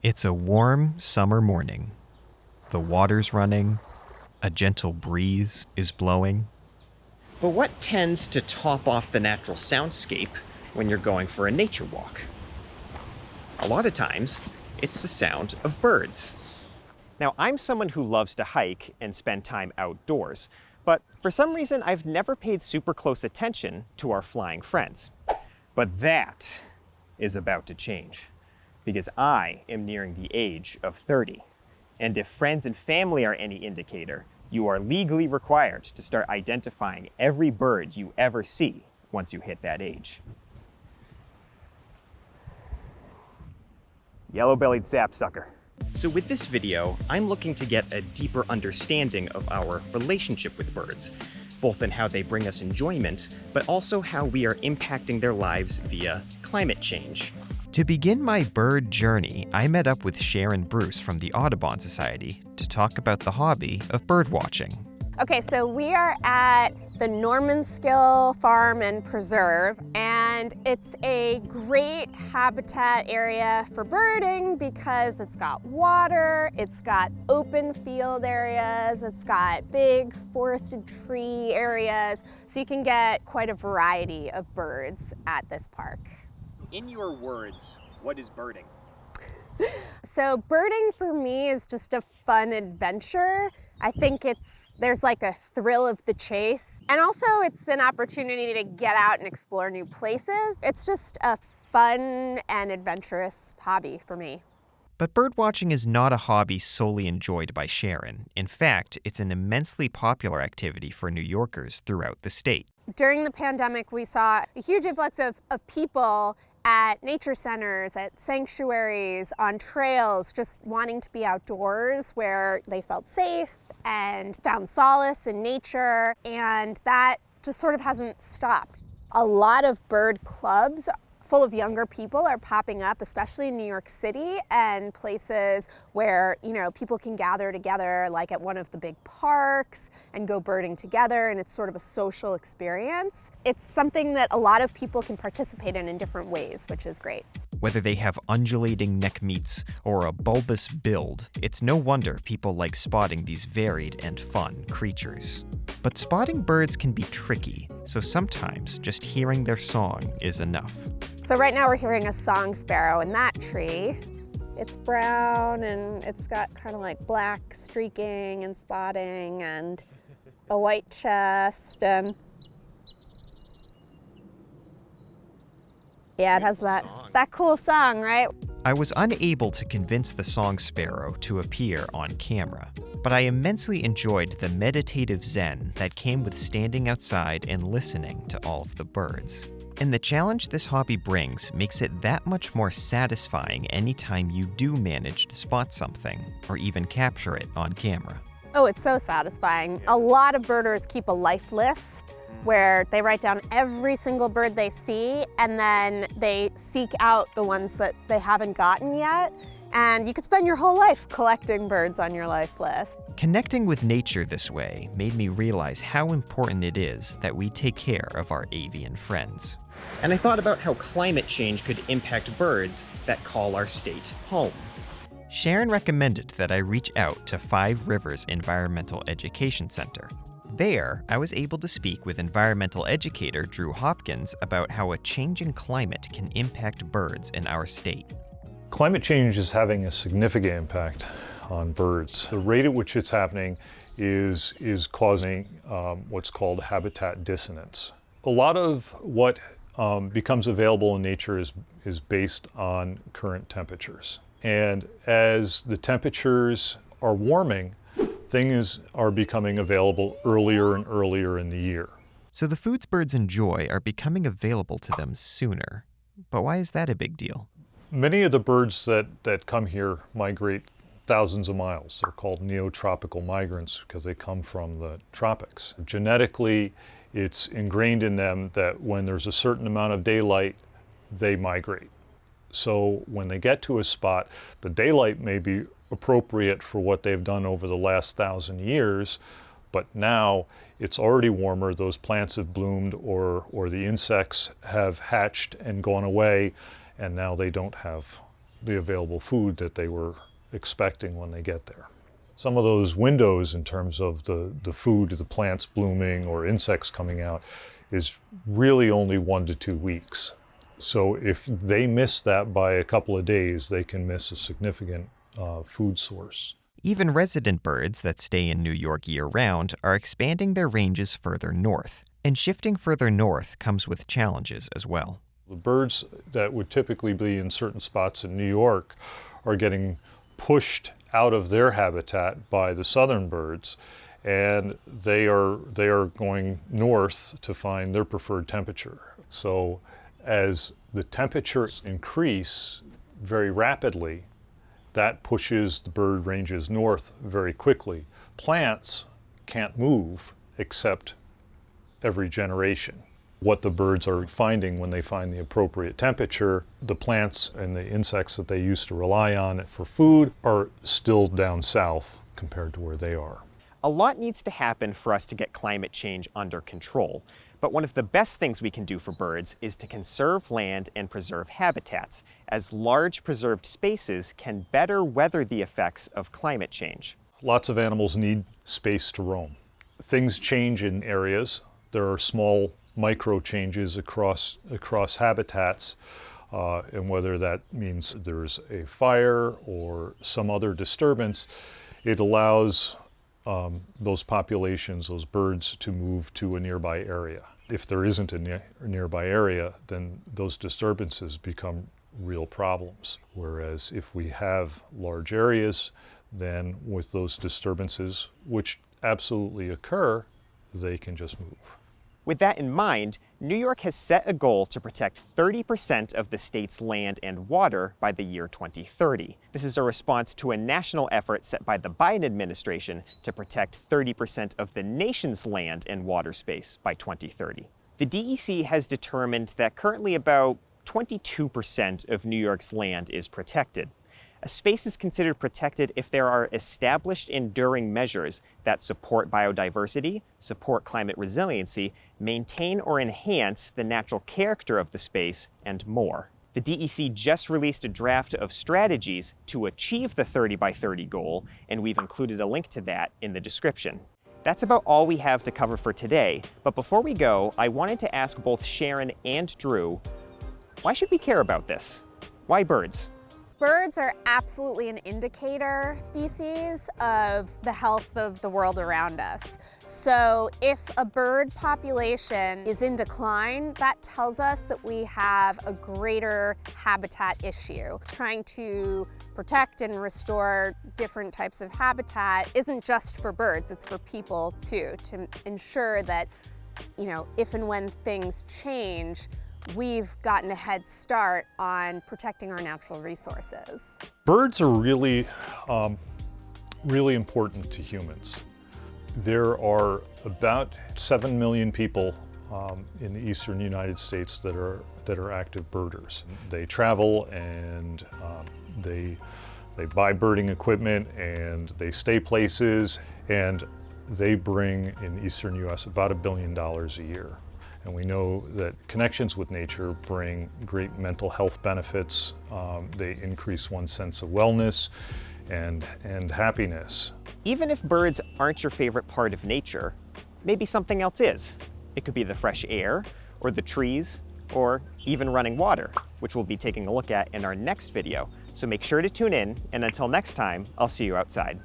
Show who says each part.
Speaker 1: It's a warm summer morning. The water's running, a gentle breeze is blowing.
Speaker 2: But what tends to top off the natural soundscape when you're going for a nature walk? A lot of times, it's the sound of birds. Now, I'm someone who loves to hike and spend time outdoors, but for some reason, I've never paid super close attention to our flying friends. But that is about to change, because I am nearing the age of 30. And if friends and family are any indicator, you are legally required to start identifying every bird you ever see once you hit that age. Yellow-bellied sapsucker. So with this video, I'm looking to get a deeper understanding of our relationship with birds, both in how they bring us enjoyment, but also how we are impacting their lives via climate change.
Speaker 1: To begin my bird journey, I met up with Sharon Bruce from the Audubon Society to talk about the hobby of bird watching.
Speaker 3: Okay, so we are at the Normanskill Farm and Preserve, and it's a great habitat area for birding because it's got water, it's got open field areas, it's got big forested tree areas, so you can get quite a variety of birds at this park.
Speaker 2: In your words, what is birding?
Speaker 3: So birding for me is just a fun adventure. I think there's like a thrill of the chase. And also it's an opportunity to get out and explore new places. It's just a fun and adventurous hobby for me.
Speaker 1: But birdwatching is not a hobby solely enjoyed by Sharon. In fact, it's an immensely popular activity for New Yorkers throughout the state.
Speaker 3: During the pandemic, we saw a huge influx of people at nature centers, at sanctuaries, on trails, just wanting to be outdoors where they felt safe and found solace in nature, and that just sort of hasn't stopped. A lot of bird clubs full of younger people are popping up, especially in New York City, and places where, people can gather together, like at one of the big parks, and go birding together, and it's sort of a social experience. It's something that a lot of people can participate in different ways, which is great.
Speaker 1: Whether they have undulating neck meats or a bulbous build, it's no wonder people like spotting these varied and fun creatures. But spotting birds can be tricky, so sometimes just hearing their song is enough.
Speaker 3: So right now we're hearing a song sparrow in that tree. It's brown and it's got kind of like black streaking and spotting and a white chest, and yeah, it has that cool song, right?
Speaker 1: I was unable to convince the song sparrow to appear on camera, but I immensely enjoyed the meditative zen that came with standing outside and listening to all of the birds. And the challenge this hobby brings makes it that much more satisfying anytime you do manage to spot something or even capture it on camera.
Speaker 3: Oh, it's so satisfying. A lot of birders keep a life list where they write down every single bird they see, and then they seek out the ones that they haven't gotten yet. And you could spend your whole life collecting birds on your life list.
Speaker 1: Connecting with nature this way made me realize how important it is that we take care of our avian friends.
Speaker 2: And I thought about how climate change could impact birds that call our state home.
Speaker 1: Sharon recommended that I reach out to Five Rivers Environmental Education Center. There, I was able to speak with environmental educator Drew Hopkins about how a changing climate can impact birds in our state.
Speaker 4: Climate change is having a significant impact on birds. The rate at which it's happening is causing what's called habitat dissonance. A lot of what becomes available in nature is based on current temperatures. And as the temperatures are warming, things are becoming available earlier and earlier in the year.
Speaker 1: So the foods birds enjoy are becoming available to them sooner. But why is that a big deal?
Speaker 4: Many of the birds that come here migrate thousands of miles. They're called neotropical migrants because they come from the tropics. Genetically, it's ingrained in them that when there's a certain amount of daylight, they migrate. So when they get to a spot, the daylight may be appropriate for what they've done over the last 1,000 years, but now it's already warmer, those plants have bloomed, or the insects have hatched and gone away, and now they don't have the available food that they were expecting when they get there. Some of those windows in terms of the food, the plants blooming or insects coming out, is really only 1 to 2 weeks. So if they miss that by a couple of days, they can miss a significant food source.
Speaker 1: Even resident birds that stay in New York year-round are expanding their ranges further north, and shifting further north comes with challenges as well.
Speaker 4: The birds that would typically be in certain spots in New York are getting pushed out of their habitat by the southern birds, and they are going north to find their preferred temperature. So as the temperatures increase very rapidly, that pushes the bird ranges north very quickly. Plants can't move except every generation. What the birds are finding when they find the appropriate temperature, the plants and the insects that they used to rely on for food are still down south compared to where they are.
Speaker 2: A lot needs to happen for us to get climate change under control. But one of the best things we can do for birds is to conserve land and preserve habitats, as large preserved spaces can better weather the effects of climate change.
Speaker 4: Lots of animals need space to roam. Things change in areas. There are small micro changes across habitats, and whether that means there's a fire or some other disturbance, it allows those populations, those birds, to move to a nearby area. If there isn't a nearby area, then those disturbances become real problems. Whereas if we have large areas, then with those disturbances, which absolutely occur, they can just move.
Speaker 2: With that in mind, New York has set a goal to protect 30% of the state's land and water by the year 2030. This is a response to a national effort set by the Biden administration to protect 30% of the nation's land and water space by 2030. The DEC has determined that currently about 22% of New York's land is protected. A space is considered protected if there are established enduring measures that support biodiversity, support climate resiliency, maintain or enhance the natural character of the space, and more. The DEC just released a draft of strategies to achieve the 30 by 30 goal, and we've included a link to that in the description. That's about all we have to cover for today, but before we go, I wanted to ask both Sharon and Drew, why should we care about this? Why birds?
Speaker 3: Birds are absolutely an indicator species of the health of the world around us. So if a bird population is in decline, that tells us that we have a greater habitat issue. Trying to protect and restore different types of habitat isn't just for birds, it's for people too, to ensure that, if and when things change, we've gotten a head start on protecting our natural resources.
Speaker 4: Birds are really important to humans. There are about 7 million people in the eastern United States that are active birders. They travel and they buy birding equipment and they stay places, and they bring in eastern U.S. about $1 billion a year. And we know that connections with nature bring great mental health benefits. They increase one's sense of wellness and happiness.
Speaker 2: Even if birds aren't your favorite part of nature, maybe something else is. It could be the fresh air, or the trees, or even running water, which we'll be taking a look at in our next video. So make sure to tune in, and until next time, I'll see you outside.